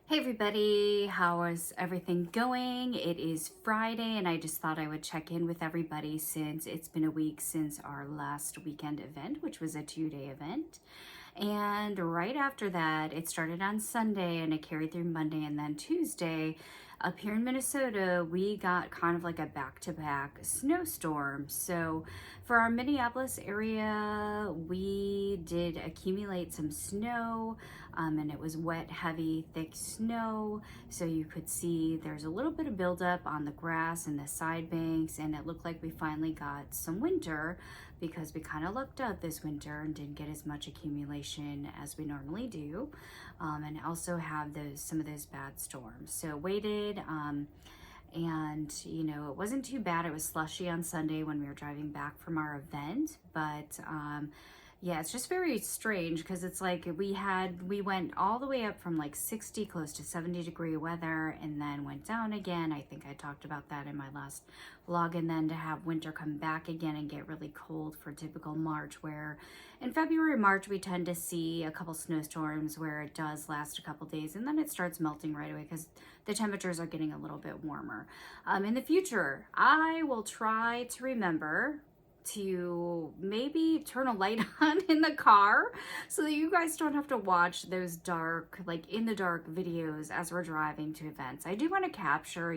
Hey everybody, how is everything going? It is Friday and I just thought I would check in with everybody since it's been a week since our last weekend event, which was a 2-day event. And right after that, it started on Sunday and it carried through Monday and then Tuesday. Up here in Minnesota, we got kind of like a back-to-back snowstorm. So for our Minneapolis area, we did accumulate some snow, and it was wet, heavy, thick snow. So you could see there's a little bit of buildup on the grass and the side banks, and it looked like we finally got some winter because we kind of lucked out this winter and didn't get as much accumulation as we normally do, and also have some of those bad storms. So waited, and it wasn't too bad. It was slushy on Sunday when we were driving back from our event, but yeah, it's just very strange because it's like we went all the way up from like 60 close to 70-degree weather and then went down again. I think I talked about that in my last vlog. And then to have winter come back again and get really cold for typical March, where in February, March, we tend to see a couple snowstorms where it does last a couple days and then it starts melting right away because the temperatures are getting a little bit warmer. In the future, I will try to remember to maybe turn a light on in the car so that you guys don't have to watch those dark, like in the dark videos as we're driving to events. I do want to capture,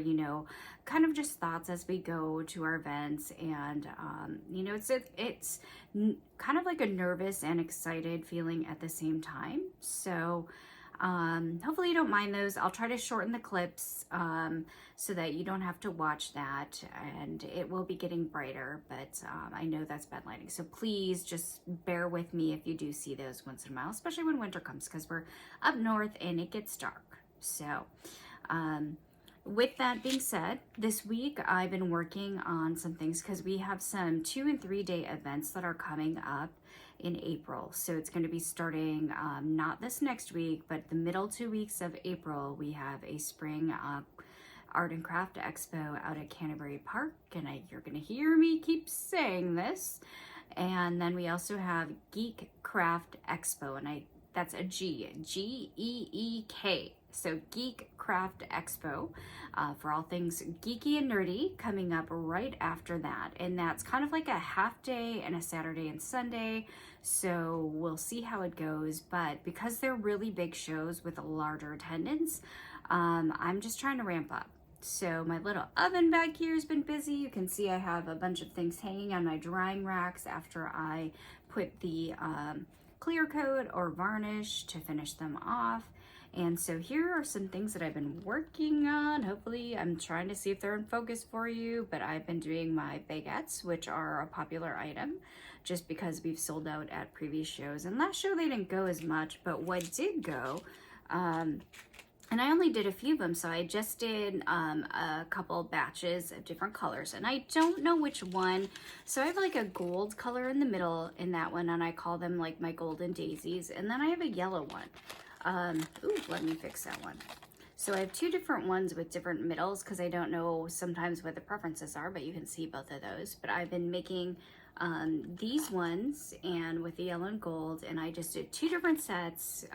kind of just thoughts as we go to our events. And, it's kind of like a nervous and excited feeling at the same time. So, hopefully you don't mind those. I'll try to shorten the clips so that you don't have to watch that, and it will be getting brighter, but I know that's bad lighting. So please just bear with me if you do see those once in a while, especially when winter comes because we're up north and it gets dark. So with that being said, this week I've been working on some things because we have some 2 and 3 day events that are coming up in April. So it's going to be starting not this next week, but the middle 2 weeks of April. We have a spring art and craft expo out at Canterbury Park, and you're going to hear me keep saying this. And then we also have Geek Craft Expo, and that's a Geek. So Geek Craft Expo for all things geeky and nerdy coming up right after that. And that's kind of like a half day and a Saturday and Sunday. So we'll see how it goes. But because they're really big shows with a larger attendance, I'm just trying to ramp up. So my little oven back here has been busy. You can see I have a bunch of things hanging on my drying racks after I put the clear coat or varnish to finish them off. And so here are some things that I've been working on. Hopefully I'm trying to see if they're in focus for you, but I've been doing my baguettes, which are a popular item just because we've sold out at previous shows. And last show they didn't go as much, but what did go, and I only did a few of them, so I just did a couple batches of different colors, and I don't know which one. So I have like a gold color in the middle in that one, and I call them like my golden daisies, and then I have a yellow one. Let me fix that one. So I have 2 different ones with different middles because I don't know sometimes what the preferences are, but you can see both of those. But I've been making these ones and with the yellow and gold, and I just did 2 different sets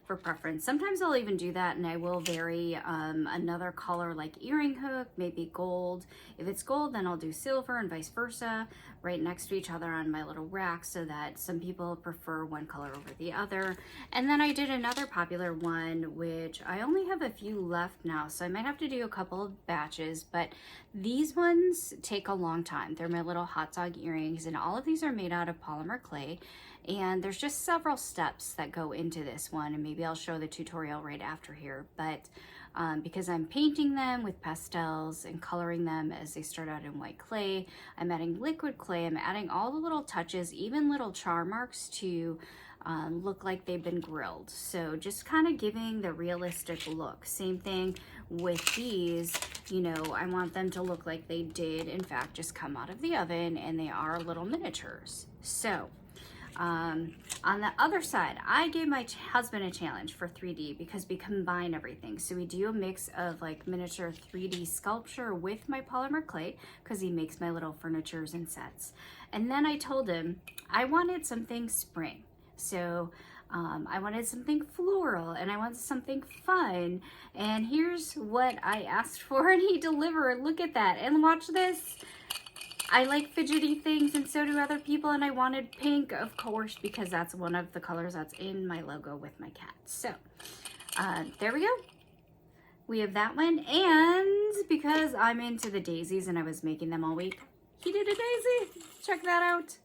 for preference. Sometimes I'll even do that and I will vary another color like earring hook, maybe gold. If it's gold, then I'll do silver and vice versa right next to each other on my little rack so that some people prefer one color over the other. And then I did another popular one, which I only have a few left now, so I might have to do a couple of batches, but these ones take a long time. They're my little hot dog earrings, and all of these are made out of polymer clay. And there's just several steps that go into this one, and maybe I'll show the tutorial right after here. But because I'm painting them with pastels and coloring them as they start out in white clay, I'm adding liquid clay, I'm adding all the little touches, even little char marks to look like they've been grilled. So just kind of giving the realistic look. Same thing with these, I want them to look like they did, in fact, just come out of the oven, and they are little miniatures. So on the other side, I gave my husband a challenge for 3D because we combine everything. So we do a mix of like miniature 3D sculpture with my polymer clay because he makes my little furnitures and sets. And then I told him I wanted something spring. So I wanted something floral and I wanted something fun. And here's what I asked for and he delivered. Look at that. And watch this. I like fidgety things and so do other people, and I wanted pink, of course, because that's one of the colors that's in my logo with my cat. So there we go. We have that one, and because I'm into the daisies and I was making them all week, he did a daisy. Check that out.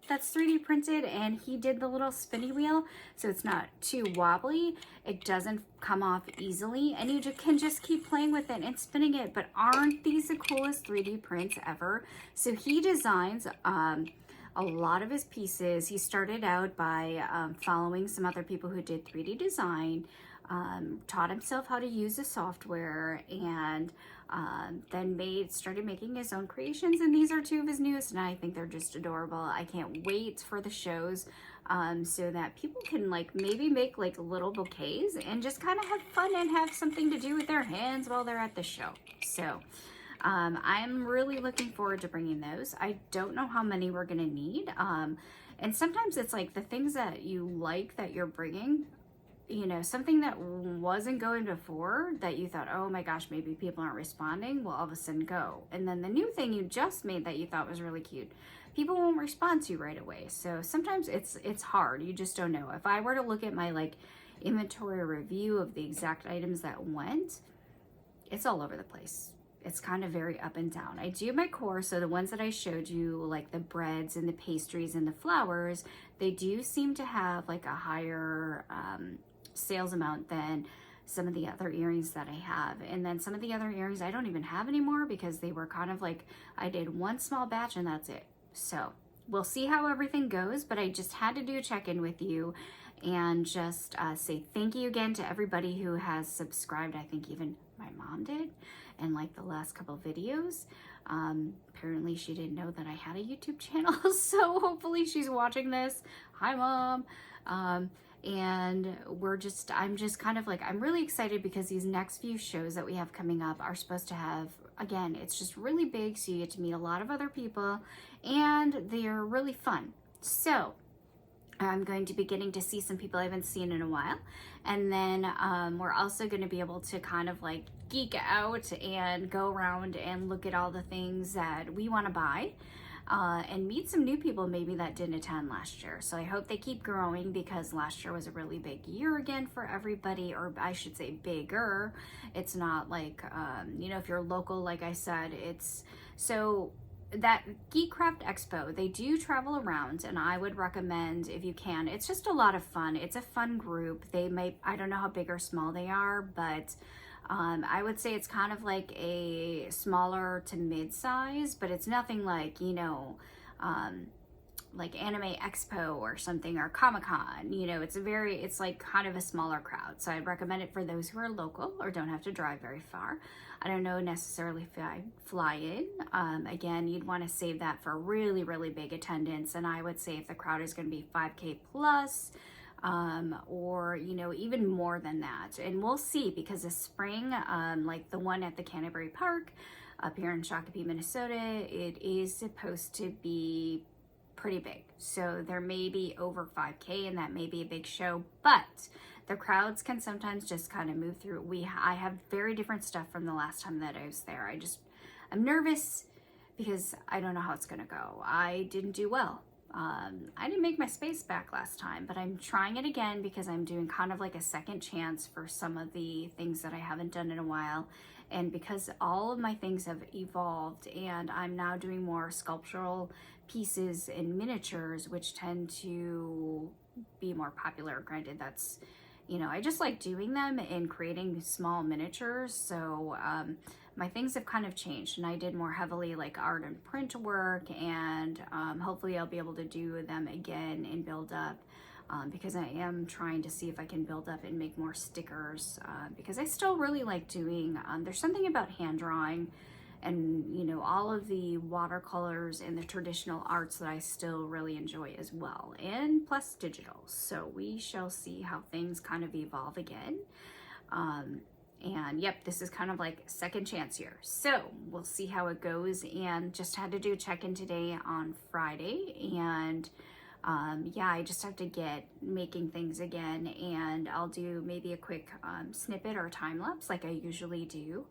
That's 3D printed, and he did the little spinny wheel, so it's not too wobbly. It doesn't come off easily, and you can just keep playing with it and spinning it. But aren't these the coolest 3D prints ever? So he designs a lot of his pieces. He started out by following some other people who did 3D design, taught himself how to use the software, and then started making his own creations. And these are two of his newest, and I think they're just adorable. I can't wait for the shows so that people can like maybe make like little bouquets and just kind of have fun and have something to do with their hands while they're at the show. So I'm really looking forward to bringing those. I don't know how many we're gonna need, and sometimes it's like the things that you like that you're bringing, you know, something that wasn't going before that you thought, oh my gosh, maybe people aren't responding, will all of a sudden go. And then the new thing you just made that you thought was really cute, people won't respond to right away. So sometimes it's hard. You just don't know. If I were to look at my like inventory review of the exact items that went, it's all over the place. It's kind of very up and down. I do my core, so the ones that I showed you, like the breads and the pastries and the flowers, they do seem to have like a higher sales amount than some of the other earrings that I have. And then some of the other earrings I don't even have anymore because they were kind of like, I did one small batch and that's it. So we'll see how everything goes, but I just had to do a check-in with you and just say thank you again to everybody who has subscribed. I think even my mom did, and like the last couple videos. Apparently she didn't know that I had a YouTube channel, so hopefully she's watching this. Hi, Mom. And I'm just kind of like, I'm really excited because these next few shows that we have coming up are supposed to have, again, it's just really big, so you get to meet a lot of other people, and they're really fun. So I'm going to be getting to see some people I haven't seen in a while. And then we're also going to be able to kind of like geek out and go around and look at all the things that we want to buy and meet some new people maybe that didn't attend last year. So I hope they keep growing because last year was a really big year again for everybody, or I should say bigger. It's not like, you know, if you're local, like I said, it's so that Geekcraft Expo, they do travel around, and I would recommend if you can. It's just a lot of fun. It's a fun group. I don't know how big or small they are, but I would say it's kind of like a smaller to mid-size, but it's nothing like, you know, like Anime Expo or something, or Comic-Con. You know, it's like kind of a smaller crowd. So I'd recommend it for those who are local or don't have to drive very far. I don't know necessarily if I fly in. Again, you'd want to save that for really, really big attendance. And I would say if the crowd is going to be 5K plus, or, you know, even more than that. And we'll see, because this spring, like the one at the Canterbury Park up here in Shakopee, Minnesota, it is supposed to be pretty big. So there may be over 5K, and that may be a big show, but the crowds can sometimes just kind of move through. I have very different stuff from the last time that I was there. I'm nervous because I don't know how it's gonna go. I didn't do well. I didn't make my space back last time, but I'm trying it again because I'm doing kind of like a second chance for some of the things that I haven't done in a while. And because all of my things have evolved, and I'm now doing more sculptural pieces and miniatures, which tend to be more popular. Granted, that's, you know, I just like doing them and creating small miniatures. So my things have kind of changed, and I did more heavily like art and print work, and hopefully I'll be able to do them again and build up, because I am trying to see if I can build up and make more stickers, because I still really like doing, there's something about hand drawing and, you know, all of the watercolors and the traditional arts that I still really enjoy as well, and plus digital. So we shall see how things kind of evolve again. And yep, this is kind of like second chance here. So we'll see how it goes, and just had to do a check-in today on Friday, and Yeah, I just have to get making things again, and I'll do maybe a quick snippet or time lapse like I usually do,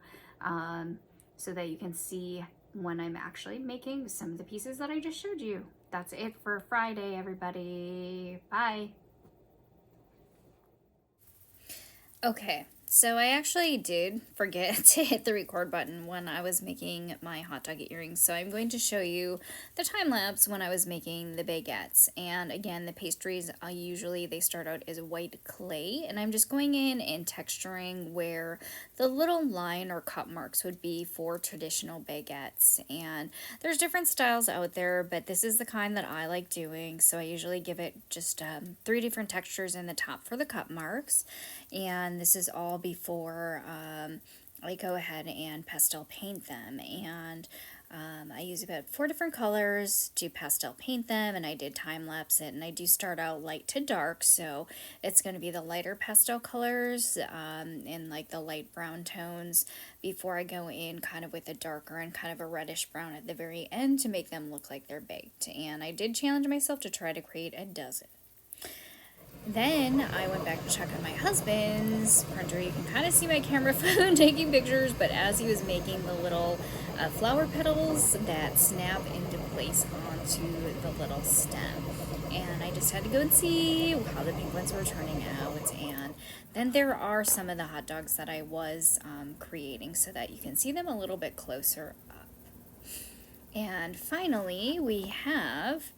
so that you can see when I'm actually making some of the pieces that I just showed you. That's it for Friday, everybody. Bye. Okay, so I actually did forget to hit the record button when I was making my hot dog earrings. So I'm going to show you the time lapse when I was making the baguettes. And again, the pastries usually they start out as white clay, and I'm just going in and texturing where the little line or cut marks would be for traditional baguettes. And there's different styles out there, but this is the kind that I like doing. So I usually give it just 3 different textures in the top for the cut marks, and this is all before I go ahead and pastel paint them. And I use about 4 different colors to pastel paint them, and I did time lapse it, and I do start out light to dark, so it's going to be the lighter pastel colors in like the light brown tones before I go in kind of with a darker and kind of a reddish brown at the very end to make them look like they're baked. And I did challenge myself to try to create a dozen. Then I went back to check on my husband's printer. You can kind of see my camera phone taking pictures, but as he was making the little flower petals that snap into place onto the little stem. And I just had to go and see how the pink ones were turning out. And then there are some of the hot dogs that I was creating so that you can see them a little bit closer up. And finally, we have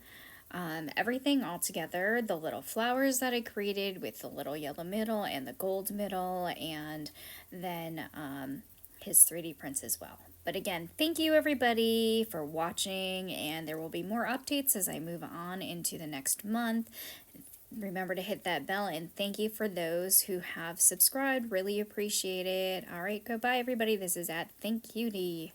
everything all together, the little flowers that I created with the little yellow middle and the gold middle, and then his 3D prints as well. But again, thank you everybody for watching, and there will be more updates as I move on into the next month. Remember to hit that bell, and thank you for those who have subscribed. Really appreciate it. All right, goodbye everybody. This is at Thank Cutie.